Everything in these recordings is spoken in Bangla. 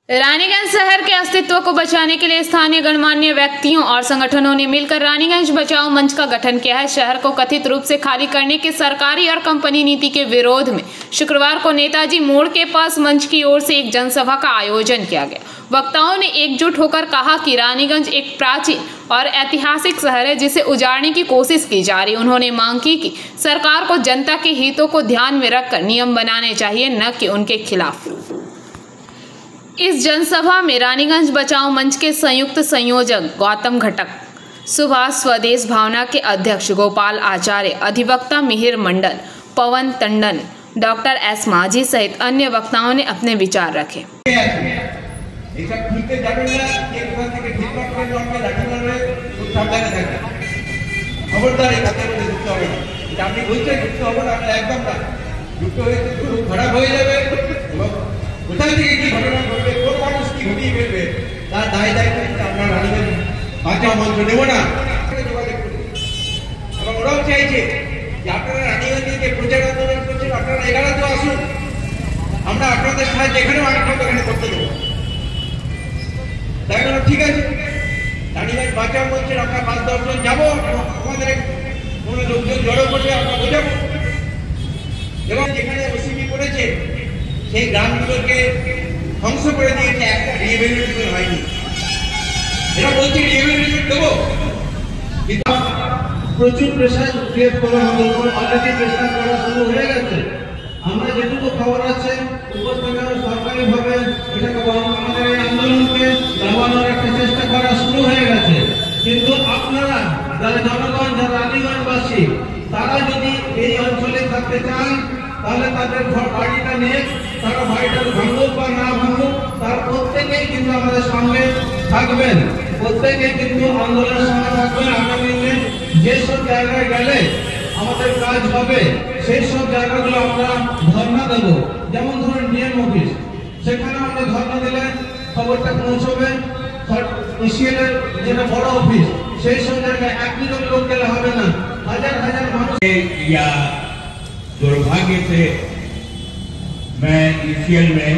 रानीगंज शहर के अस्तित्व को बचाने के लिए स्थानीय गणमान्य व्यक्तियों और संगठनों ने मिलकर रानीगंज बचाओ मंच का गठन किया है। शहर को कथित रूप से खाली करने की सरकारी और कंपनी नीति के विरोध में शुक्रवार को नेताजी मोड़ के पास मंच की ओर से एक जनसभा का आयोजन किया गया। वक्ताओं ने एकजुट होकर कहा कि रानीगंज एक प्राचीन और ऐतिहासिक शहर है जिसे उजाड़ने की कोशिश की जा रही। उन्होंने मांग की कि सरकार को जनता के हितों को ध्यान में रखकर नियम बनाने चाहिए, न कि उनके खिलाफ। इस जनसभा में रानीगंज बचाओ मंच के संयुक्त संयोजक गौतम घटक, सुभाष स्वदेश भावना के अध्यक्ष गोपाल आचार्य, अधिवक्ता मिहिर मंडल, पवन टंडन, डॉक्टर एस माझी सहित अन्य वक्ताओं ने अपने विचार रखे। কোথায় থেকে কি ঘটনা ঘটবে, কোন মানুষ কি ঘটিয়ে ফেলবে, তার দায় দায়িত্ব আমরা রানীগঞ্জ বাঁচাও মঞ্চ নেব না। এবং ওরাও চাইছে যে আপনারা রানীগঞ্জে যে প্রচার আন্দোলন করছেন আপনারা এখানে তো আসুন, আমরা আপনাদের সাহায্য এখানেও আরেকটা এখানে করতে দেবো। তাই বললাম ঠিক আছে, রানীগঞ্জ বাঁচাও মঞ্চের আমরা ৫-১০ জন যাবো, আমাদের কোনো লোকজন জড়ো করবে আমরা বোঝাবো। এবং যেখানে ওসিপি করেছে সেই গ্রামগুলোকে ধ্বংস করে দিয়েছে, একটা রিহ্যাবিলিটেশন হয়নি। এরা বলছে রিহ্যাবিলিটেশন দেবো, প্রচুর প্রেশার ক্রিয়েট করা হবে, অলরেডি প্রেশার করা শুরু হয়ে গেছে। আমরা যেটুকু খবর আছে উপর থেকে সরকারিভাবে এটাকে আমাদের এই আন্দোলনকে দাবানোর একটা চেষ্টা করা শুরু হয়ে গেছে। কিন্তু আপনারা যারা জনগণ, যারা রানীগঞ্জবাসী, তারা যদি এই অঞ্চলে থাকতে চান তাহলে তাদের বাড়িটা নিয়ে তারা বাড়িটা ভাঙুক বা না ভাঙুক, তারা প্রত্যেকেই কিন্তু আমাদের সঙ্গে থাকবেন, প্রত্যেকেই কিন্তু আন্দোলনের সঙ্গে থাকবেন। আগামী দিনে যেসব জায়গায় গেলে আমাদের কাজ হবে সেই সব জায়গাগুলো আমরা ধর্ণা দেব। যেমন ধরুন ডিএম অফিস, সেখানে আমরা ধর্ণা দিলে খবরটা পৌঁছবে। ইসিএল এর যেটা বড় অফিস, সেই সব জায়গায় ১ লোক গেলে হবে না, হাজার হাজার মানুষ। दुर्भाग्य से मैं ईसीएल में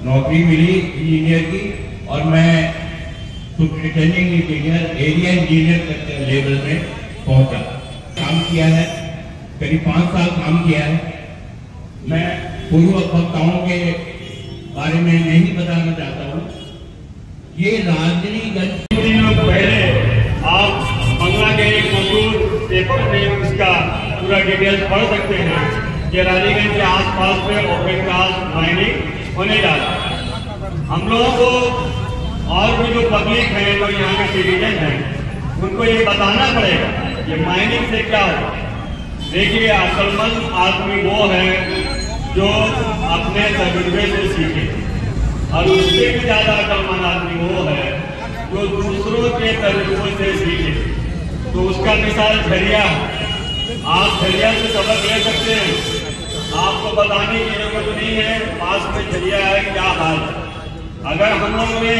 नौकरी मिली इंजीनियर की और मैं superintending engineer, area engineer level में पहुंचा। काम किया है, करीब 5 साल काम किया है। मैं पूर्व वक्ताओं के बारे में नहीं बताना चाहता हूँ। ये राजनीगंज पहले आप बंगला के एक मजदूर पेपर में इसका पूरा डिटेल्स पढ़ सकते हैं कि रानीगंज के आसपास में ओपन कास्ट माइनिंग होने जा रहा है। हम लोगों को और भी जो पब्लिक है, जो यहाँ के सिटीजन हैं, उनको ये बताना पड़ेगा ये माइनिंग से क्या हो। देखिए, अक्लमंद आदमी वो है जो अपने तजुर्बे से सीखे, और उससे भी ज्यादा अक्लमंद आदमी वो है जो दूसरों के तजुर्बे से सीखे। तो उसका मिसाल झरिया है। आप झरिया से सबक ले सकते हैं, आपको बताने की जरूरत नहीं है पास में झरिया है क्या हाल है। अगर हम लोगों ने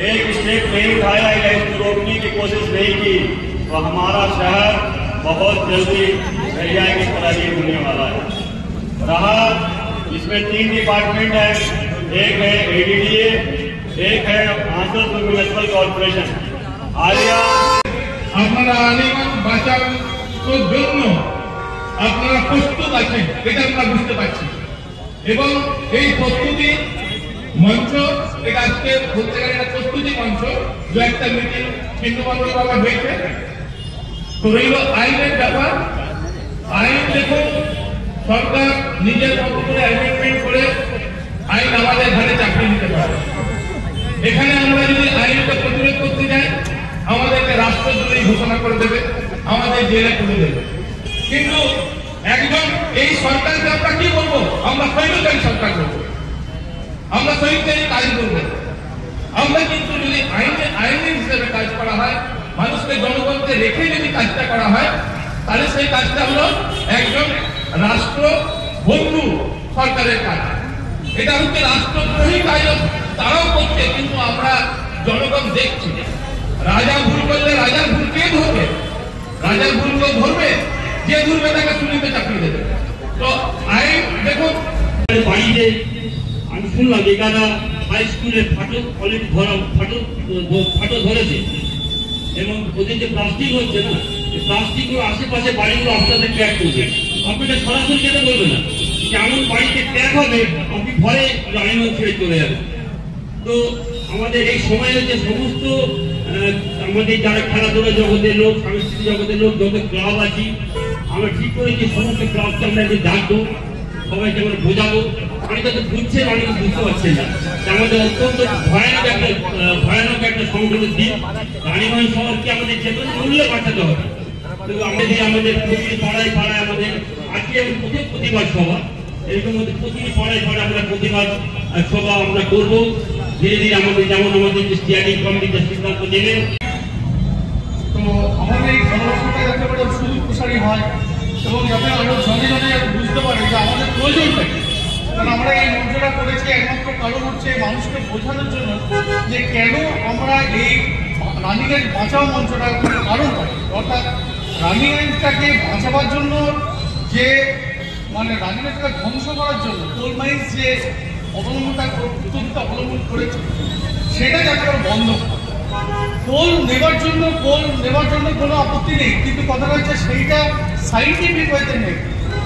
एक स्टेप नहीं उठाया या इसको रोकने की कोशिश नहीं की तो हमारा शहर बहुत जल्दी झरिया की तरह होने वाला है। रहा इसमें 3 डिपार्टमेंट है, एक है एडीडीए, एक है आंचल म्युनिसिपल कॉर्पोरेशन। आलिया আপনারা রানীগঞ্জ বাঁচানোর জন্য আপনারা প্রস্তুত আছেন, এটা আমরা বুঝতে পারছি। এবং এই প্রস্তুতি মঞ্চ, এটা আজকে বলতে গেলে একটা প্রস্তুতি মঞ্চ, দু একটা মিটিং কেন্দ্রমন্ত্রীভাবে হয়েছে। তো রইল আইনের ব্যাপার। আইন দেখুন, সরকার নিজের মতো করে অ্যামেন্ডমেন্ট করে আইন আমাদের ঘরে চাকরি দিতে পারে। এখানে আমরা যদি আইনটা প্রতিরোধ করতে যাই আমাদেরকে রাষ্ট্রদ্রোহী ঘোষণা করে দেবে, আমাদের জেলে করে দেবে। কিন্তু একজন এই সরকারকে আমরা কি বলবো? আমরা স্বৈরচারী সরকার বলবো, আমরা স্বৈরচারী কাজ করবো। আমরা কিন্তু যদি আইনের হিসেবে কাজ করা হয়, মানুষকে জনগণকে রেখে যদি কাজটা করা হয়, তাহলে সেই কাজটা হলো একজন রাষ্ট্র বন্ধু সরকারের কাজ। এটা হচ্ছে রাষ্ট্রদ্রোহী কাজ, তারাও করছে, কিন্তু আমরা জনগণ দেখছি। রাজা ভুল করলে রাজার ভুল কে ধরবে? রাজার ভুল কেউ ধরবে? যে ধরবে তাকে শুনিতে চাকরি দেবে। তো আইন দেখুন, বাড়িতে আমি শুনলাম এখানে হাই স্কুলে ফাটো ধরেছে এবং ওদের যে প্লাস্টিক হচ্ছে না, প্লাস্টিকগুলো আশেপাশে বাড়িগুলো আপনাদের ট্র্যাক করবে। আপনাকে সরাসরি যেতে বলবে না, যেমন বাড়িতে ট্র্যাক হবে আপনি ভয়ে রানীগঞ্জ ছেড়ে চলে যাবেন। তো আমাদের এই সময়ে যে সমস্ত আমাদের যারা খেলাধুলা জগতের লোক, সাংস্কৃতিক জগতের লোক, যত ক্লাব আছি, আমরা ঠিক করেছি সমস্ত ক্লাবকে আমরা ডাকবো, সবাইকে আমরা বোঝাবো। অনেকে তো বুঝছেন, অনেকে বুঝতে পারছেন না। আমাদের অত্যন্ত ভয়ানক একটা সংকটের দিন। রানীগঞ্জ শহরকে আমাদের যে কোনো মূল্যে বাঁচাতে হবে। কিন্তু আমাদের প্রতিটি পাড়ায় পাড়ায় আমাদের আজকে প্রথম প্রতিবাদ সভা, এরকম প্রতিটি পাড়ায় পাড়ায় আমরা প্রতিবাদ সভা আমরা করবো। ধীরে ধীরে আমাদের যেমন আমাদের যে স্টিয়ারিং কমিটিতে সিদ্ধান্ত নেবে। তো আমাদের এই জনসংখ্যা যাতে করে শুধু প্রসারী হয় এবং যাতে আরো জনে জনে বুঝতে পারে যে আমাদের প্রয়োজন থাকে। কারণ আমরা এই মঞ্চটা করেছি একমাত্র কারণ হচ্ছে মানুষকে বোঝানোর জন্য যে কেন আমরা এই রানীগঞ্জ বাঁচাও মঞ্চটা কারণ পাই। অর্থাৎ রানীগঞ্জটাকে বাঁচাবার জন্য যে মানে রানীগঞ্জটাকে ধ্বংস করার জন্য কোল মাইন্স যে অবলম্বন করেছে সেটা যাতে বন্ধ। কোল নেবার জন্য কোনো আপত্তি নেই, কিন্তু কথাটা হচ্ছে সেইটা সাইন্টিফিক ওয়েতে নেই।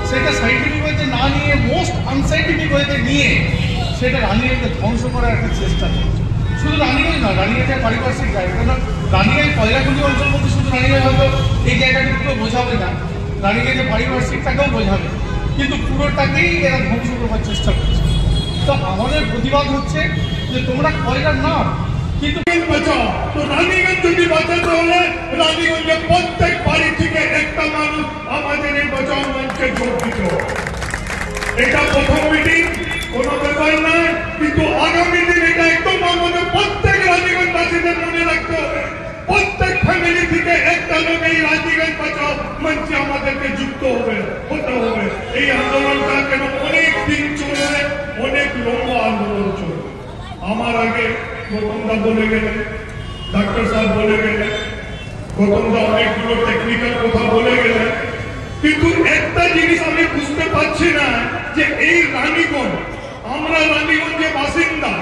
সেটা সাইন্টিফিক ওয়েতে না নিয়ে মোস্ট আনসাইন্টিফিক ওয়েতে নিয়ে সেটা রানীগঞ্জকে ধ্বংস করার একটা চেষ্টা করছে। শুধু রানীগঞ্জ না, রানীগঞ্জের পারিপার্শ্বিক জায়গা, কারণ রানীগঞ্জ কয়লাখনি অঞ্চল মধ্যে শুধু রানীগঞ্জ হয়তো এই জায়গাটুকু বোঝাবে না, রানীগঞ্জের পারিপার্শ্বিকটাকেও বোঝাবে, কিন্তু পুরোটাকেই এরা ধ্বংস করবার চেষ্টা করছে। তো আমাদের প্রতিবাদ হচ্ছে যে তোমরা কয়লা না, কিন্তু বাঁচাও। তো রানীগঞ্জ যদি বাঁচাতে হলে রানীগঞ্জের প্রত্যেক বাড়ি থেকে একটা মানুষ আমাদের এই বাঁচাও মঞ্চে যোগ দিতে হবে। এটা প্রথম মিটিং, কোনো ব্যাপার নয়, কিন্তু আগামী দিন এটা একদম আমাদের প্রত্যেক রানীগঞ্জবাসীদের মনে রাখতে হবে। প্রত্যেক ফ্যামিলি থেকে একটা লোক এই রানীগঞ্জ বাঁচাও মঞ্চে আমাদেরকে যুক্ত হতে হবে। এই আন্দোলনটা কেন অনেক দিন চলবে, অনেক লম্বা আন্দোলন চলবে। আমার আগে গৌতমদা বলে গেলেন, ডাক্তার সাহেব বলে গেলেন, গৌতমদা অনেকগুলো টেকনিক্যাল কথা বলে গেলেন, কিন্তু একটা জিনিস আমি বুঝতে পারছি না যে এই রানীগঞ্জ, আমরা রানীগঞ্জের বাসিন্দা,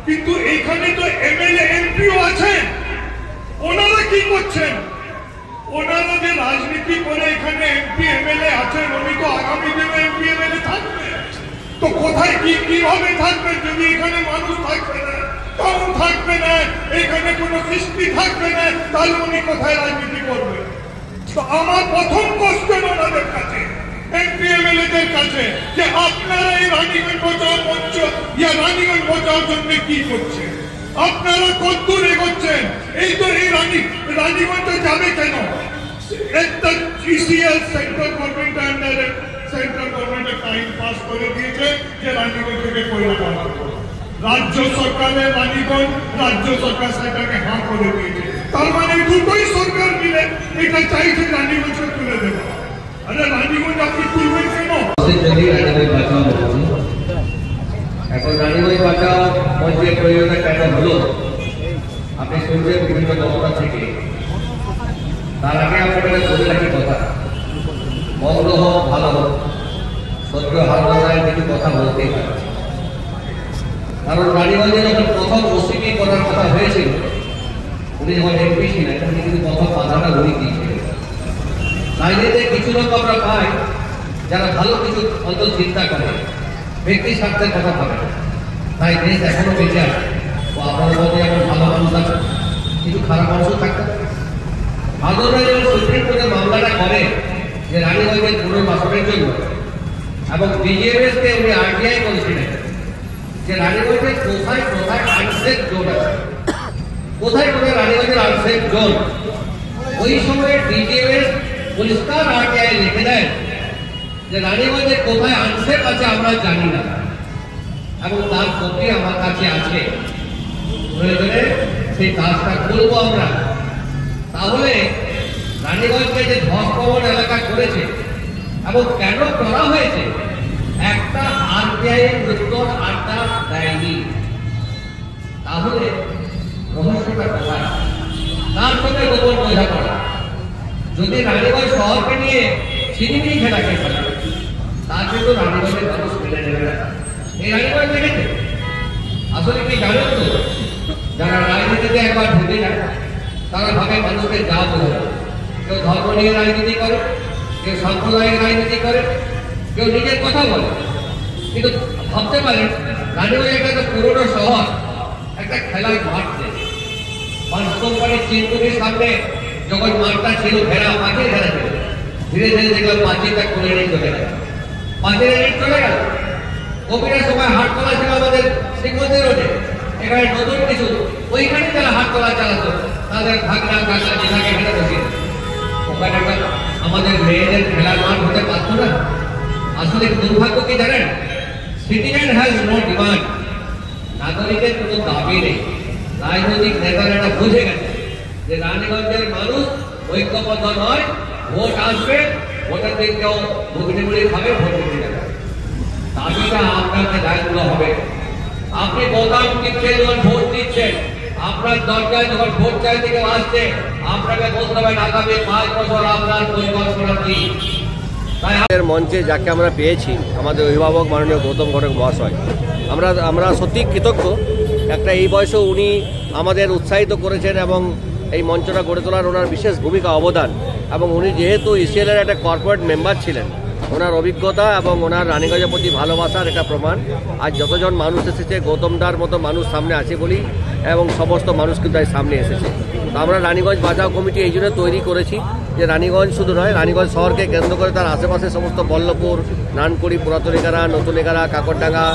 কিন্তু এখানে তো এমএলএ এমপিও আছেন, ওনারা কি করছেন? ওনারা যে রাজনীতি করে এখানে এমপি এমএলএ আছেন, উনি তো আগামী দিনে এমপি এমএলএ থাকবে। তো কোথায় কিভাবে থাকবেন যদি এখানে মানুষ থাকবে না, টাউন থাকবে না, এখানে কোনো কৃষ্টি থাকবে না, তাহলে উনি কোথায় রাজনীতি করবে? তো আমার প্রথম কোশ্চেন ওনাদের কাছে, এমপি এমএলএদের কাছে, যে আপনারা এই রানীগঞ্জ বাঁচাও মঞ্চ ইয়া রানীগঞ্জ বাঁচাওর জন্য কি করছেন? আপনারা কতদূর এগোচ্ছেন? এই তো এই রানীগঞ্জে যাবে কেন? একটা ইসিএল সেন্ট্রাল গভর্নমেন্ট আন্ডারে সেন্ট্রাল গভর্নমেন্টের টাইম পাস করে দিয়েছে যে রানীগঞ্জ থেকে কয়লা পাওয়া যাবে। রাজ্য সরকারের রানীগঞ্জ, রাজ্য সরকার সেটাকে হাঁ করে দিয়েছে। তার মানে দুটোই সরকার মিলে এটা চাইছে রানীগঞ্জকে তুলে দেবে। আরে রানীগঞ্জ আপনি তুলবেন কেন? এখন রানীগঞ্জ বাঁচাও মঞ্চের প্রয়োজনটা কেন হলো আপনি শুনছেন বিভিন্ন দপ্তর থেকে। তার আগে আপনাদের বলে রাখি কথা, মন্দ হোক ভালো হোক, সহ্য হালদার কিছু কথা বলতেই পারে। কারণ রানীগঞ্জে যখন প্রথম ওসিপি করার কথা হয়েছিল, উনি যখন এমপি ছিলেন, উনি কিন্তু প্রথম বাধাটা উনি দিয়েছিলেন। রাজনীতিতে কিছু লোক আমরা পাই যারা ভালো কিছু অন্তত চিন্তা করে, ব্যক্তি স্বার্থের কথা ভাবে, তাই দেশ এখনো বেঁচে আছে। ও আপনাদের মধ্যে যেমন ভালো মানুষ আছে, কিছু খারাপ মানুষও থাকতে পারে। ভাদরা যেমন সুপ্রিম কোর্টে মামলাটা করে যে রানীগঞ্জের পুনর্বাসনের জন্য, এবং বিজেপিকে উনি আরটিআই করেছিলেন যে রানীগঞ্জের কোথায় কোথায় আনসেফ জোন আছে, কোথায় কোথায় রানীগঞ্জের আনসেফ জোন। ওই সময় বিজেপি পরিষ্কার আরটিআই লিখে দেয় যে রানীগঞ্জে কোথায় আনসেফ আছে আমরা জানি না, এবং তার কপি আমার কাছে আছে। প্রয়োজনে সেই কাজটা করবো আমরা। তাহলে রানীগঞ্জকে যে ধসপ্রবণ এলাকা করেছে এবং কেন করা হয়েছে, একটা আরটিআই উত্তর আড্ডা দেয়নি। তাহলে রহস্যটা কোথায়? তার সঙ্গে গোপন বোঝাপড়া। যদি রানীগঞ্জ শহরকে নিয়ে চিনিমিনি খেলা খেয়ে ফেলে, তার কিন্তু রানীগঞ্জের মানুষ মেনে নেবে না। এই রানীগঞ্জ দেখেছে আসলে কি জানেন তো, যারা রাজনীতিতে একবার ঢুকে যায় তারা ভাবে মানুষকে যা বোঝে। কেউ ধর্ম নিয়ে রাজনীতি করে, কেউ সাম্প্রদায়িক রাজনীতি করে, কেউ নিজের কথা বলে। কিন্তু ভাবতে পারেন রানীগঞ্জ একটা পুরোনো শহর, একটা খেলার মাঠ নেই। বাস কোম্পানির চিন্তুটির সামনে যখন মাঠটা ছিল ঘেরা, মাঠের ঘেরা ছিল, ধীরে ধীরে দেখলাম পাঁচিলটা খুলে নিয়ে চলে গেল, পাঁচিলের ইট চলে গেল। কোভিডের সময় হাট তোলা ছিল আমাদের শ্রীমন্দির রোডে, এখানে নতুন কিছু, ওইখানে যারা হাট তোলা চালাতো তাদের ভাগনা কাকা যেখানে এখানে বসে, ওখানে আমাদের মেয়েদের খেলার মাঠ হতে পারতো না। আসলে দুর্ভাগ্য কি জানেন, সিটিজেন হ্যাজ নো ডিমান্ড, নাগরিকের কোনো দাবি নেই। রাজনৈতিক নেতারা বুঝে গেছে যে রানীগঞ্জের মানুষ ঐক্যবদ্ধ নয়, ভোট আসবে, ভোটের দিন কেউ মুগনিমুড়ি খাবে, ভোট দিতে যাবে। দাবিটা আপনাকে দায়িত্ব হবে। আপনি বোতাম টিপছেন যখন ভোট দিচ্ছেন, আপনার দরজায় যখন ভোট চাইতে কেউ আসছে, আপনাকে বলতে হবে আগামী 5 বছর আপনার পরিকল্পনা কি। মঞ্চে যাকে আমরা পেয়েছি, আমাদের অভিভাবক মাননীয় গৌতম ঘটক মহাশয়, আমরা সত্যি কৃতজ্ঞ। একটা এই বয়সেও উনি আমাদের উৎসাহিত করেছেন এবং এই মঞ্চটা গড়ে তোলার ওনার বিশেষ ভূমিকা অবদান। এবং উনি যেহেতু ইসিএলের একটা কর্পোরেট মেম্বার ছিলেন, ওনার অভিজ্ঞতা এবং ওনার রানীগঞ্জের প্রতি ভালোবাসার একটা প্রমাণ। আজ যতজন মানুষ এসেছে, গৌতমদার মতো মানুষ সামনে আছে বলি, এবং সমস্ত মানুষ কিন্তু আজ সামনে এসেছে। তো আমরা রানীগঞ্জ বাঁচাও কমিটি এই জন্য তৈরি করেছি যে রানীগঞ্জ শুধু নয়, রানীগঞ্জ শহরকে কেন্দ্র করে তার আশেপাশে সমস্ত বল্লভপুর, নানকুড়ি, পুরাতন এগারা, নতুন এগারা, কাকরডাঙ্গা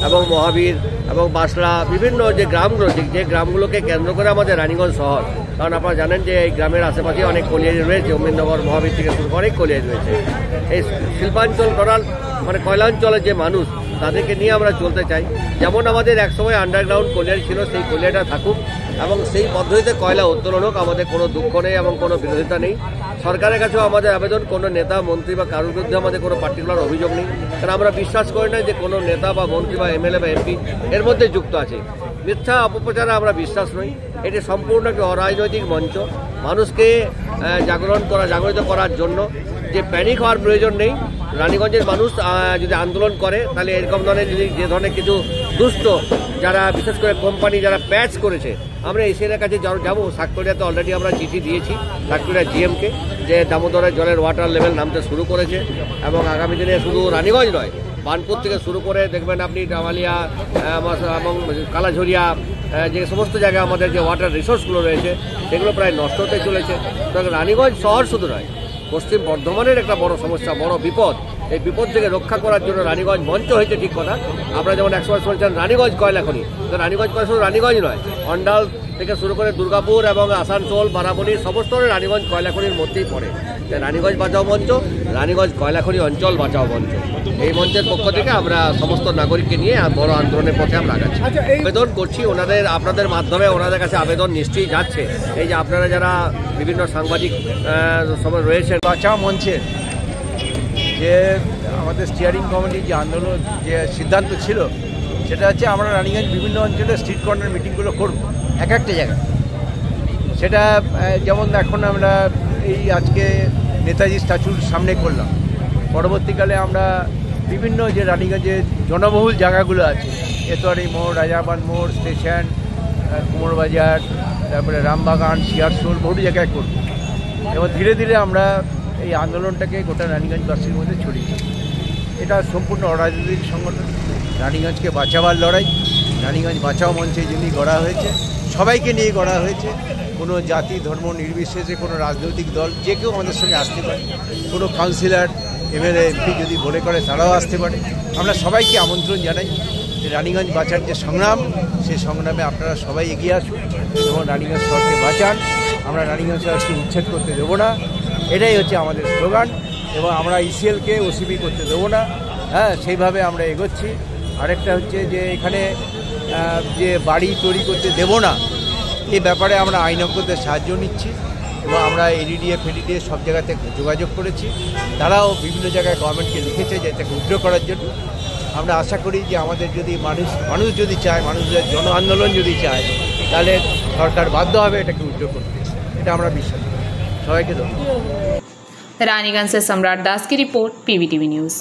এবং মহাবীর এবং বাসড়া, বিভিন্ন যে গ্রামগুলো, যে গ্রামগুলোকে কেন্দ্র করে আমাদের রানীগঞ্জ শহর। কারণ আপনারা জানেন যে এই গ্রামের আশেপাশে অনেক কলিয়ারি রয়েছে, অমৃতনগর, মহাবীর থেকে শুরু করে অনেক কলিয়ারি রয়েছে। এই শিল্পাঞ্চল টোটাল মানে কয়লাঞ্চলের যে মানুষ, তাদেরকে নিয়ে আমরা চলতে চাই। যেমন আমাদের একসময় আন্ডারগ্রাউন্ড কলিয়ারি ছিল, সেই কলিয়ারিটা থাকুক এবং সেই পদ্ধতিতে কয়লা উত্তোলন হোক। আমাদের কোনো দুঃখ নেই এবং কোনো বিরোধিতা নেই। সরকারের কাছেও আমাদের আবেদন, কোনো নেতা মন্ত্রী বা কারোর বিরুদ্ধে আমাদের কোনো পার্টিকুলার অভিযোগ নেই। কারণ আমরা বিশ্বাস করি না যে কোনো নেতা বা মন্ত্রী বা এমএলএ বা এমপি এর মধ্যে যুক্ত আছে। মিথ্যা অপপ্রচারে আমরা বিশ্বাস নই। এটি সম্পূর্ণ একটি অরাজনৈতিক মঞ্চ, মানুষকে জাগরিত করার জন্য। যে প্যানিক হওয়ার প্রয়োজন নেই। রানীগঞ্জের মানুষ যদি আন্দোলন করে, তাহলে এরকম ধরনের যে ধরনের কিছু দুষ্ট যারা, বিশেষ করে কোম্পানি যারা প্যাচ করেছে, আমরা এসিএলের কাছে যাবো। সাতকড়িয়াতে অলরেডি আমরা চিঠি দিয়েছি সাতকড়িয়া জিএমকে, যে দামোদরের জলের ওয়াটার লেভেল নামতে শুরু করেছে এবং আগামী দিনে শুধু রানীগঞ্জ নয়, বানপুর থেকে শুরু করে দেখবেন আপনি ডামালিয়া এবং কালাঝরিয়া, যে সমস্ত জায়গায় আমাদের যে ওয়াটার রিসোর্সগুলো রয়েছে সেগুলো প্রায় নষ্ট হতে চলেছে। সুতরাং রানীগঞ্জ শহর শুধু নয়, পশ্চিম বর্ধমানের একটা বড় সমস্যা, বড় বিপদ। এই বিপদ থেকে রক্ষা করার জন্য রানীগঞ্জ মঞ্চ হয়েছে, ঠিক কথা। আমরা যেমন একসময় শুনছেন রানীগঞ্জ কয়লা খনি, তো রানীগঞ্জ কয়লা শুধু রানীগঞ্জ নয়, অন্ডাল থেকে শুরু করে দুর্গাপুর এবং আসানসোল, বারাবণী সমস্ত রানীগঞ্জ কয়লা খনির মধ্যেই পড়ে। রানীগঞ্জ বাঁচাও মঞ্চ, রানীগঞ্জ কয়লা খনি অঞ্চল বাঁচাও মঞ্চ, এই মঞ্চের পক্ষ থেকে আমরা সমস্ত নাগরিককে নিয়ে বড় আন্দোলনের পথে আমরা আগাচ্ছি। আবেদন করছি আপনাদের মাধ্যমে, ওনাদের কাছে আবেদন নিশ্চয়ই যাচ্ছে। এই যে আপনারা যারা বিভিন্ন সাংবাদিক সময় রয়েছেন, বাঁচাও মঞ্চের যে আমাদের স্টিয়ারিং কমিটির যে আন্দোলন, যে সিদ্ধান্ত ছিল, সেটা হচ্ছে আমরা রানীগঞ্জ বিভিন্ন অঞ্চলে স্ট্রিট কর্নার মিটিংগুলো করব এক একটা জায়গায়। সেটা যেমন এখন আমরা এই আজকে নেতাজি স্ট্যাচুর সামনে করলাম, পরবর্তীকালে আমরা বিভিন্ন যে রানীগঞ্জের জনবহুল জায়গাগুলো আছে, এতোয়ারি মোড়, রাজাবান মোড়, স্টেশন, কুমোরবাজার, তারপরে রামবাগান, শিয়ারশোল, বহু জায়গায় করব। এবং ধীরে ধীরে আমরা এই আন্দোলনটাকে গোটা রানীগঞ্জবাসীর মধ্যে ছড়িয়ে। এটা সম্পূর্ণ অরাজনৈতিক সংগঠন, রানীগঞ্জকে বাঁচাবার লড়াই। রানীগঞ্জ বাঁচাও মঞ্চে যিনি গড়া হয়েছে, সবাইকে নিয়ে গড়া হয়েছে। কোনো জাতি ধর্ম নির্বিশেষে কোনো রাজনৈতিক দল যে কেউ আমাদের সঙ্গে আসতে পারে। কোনো কাউন্সিলর, এমএলএ, এমপি যদি মনে করে তারাও আসতে পারে। আমরা সবাইকে আমন্ত্রণ জানাই যে রানীগঞ্জ বাঁচার যে সংগ্রাম, সেই সংগ্রামে আপনারা সবাই এগিয়ে আসুন এবং রানীগঞ্জ শহরকে বাঁচান। আমরা রানীগঞ্জ শহরকে উচ্ছেদ করতে দেবো না, এটাই হচ্ছে আমাদের স্লোগান। এবং আমরা ইসিএলকে ওসিবি করতে দেবো না, সেইভাবে আমরা এগোচ্ছি। আরেকটা হচ্ছে যে এখানে যে বাড়ি তৈরি করতে দেবো না, এই ব্যাপারে আমরা আইনজ্ঞদের সাহায্য নিচ্ছি এবং আমরা এডিডিএ ফেডিডিএ সব জায়গাতে যোগাযোগ করেছি। তারাও বিভিন্ন জায়গায় গভর্নমেন্টকে লিখেছে যে এটাকে উইথড্র করার জন্য। আমরা আশা করি যে আমাদের যদি মানুষ যদি চায়, মানুষদের জন আন্দোলন যদি চায়, তাহলে সরকার বাধ্য হবে এটাকে উইথড্র করতে। এটা আমরা বিশ্বাস করি। সবাইকে ধন্যবাদ। रानीगंज से सम्राट दास की रिपोर्ट, पीवीटीवी न्यूज़।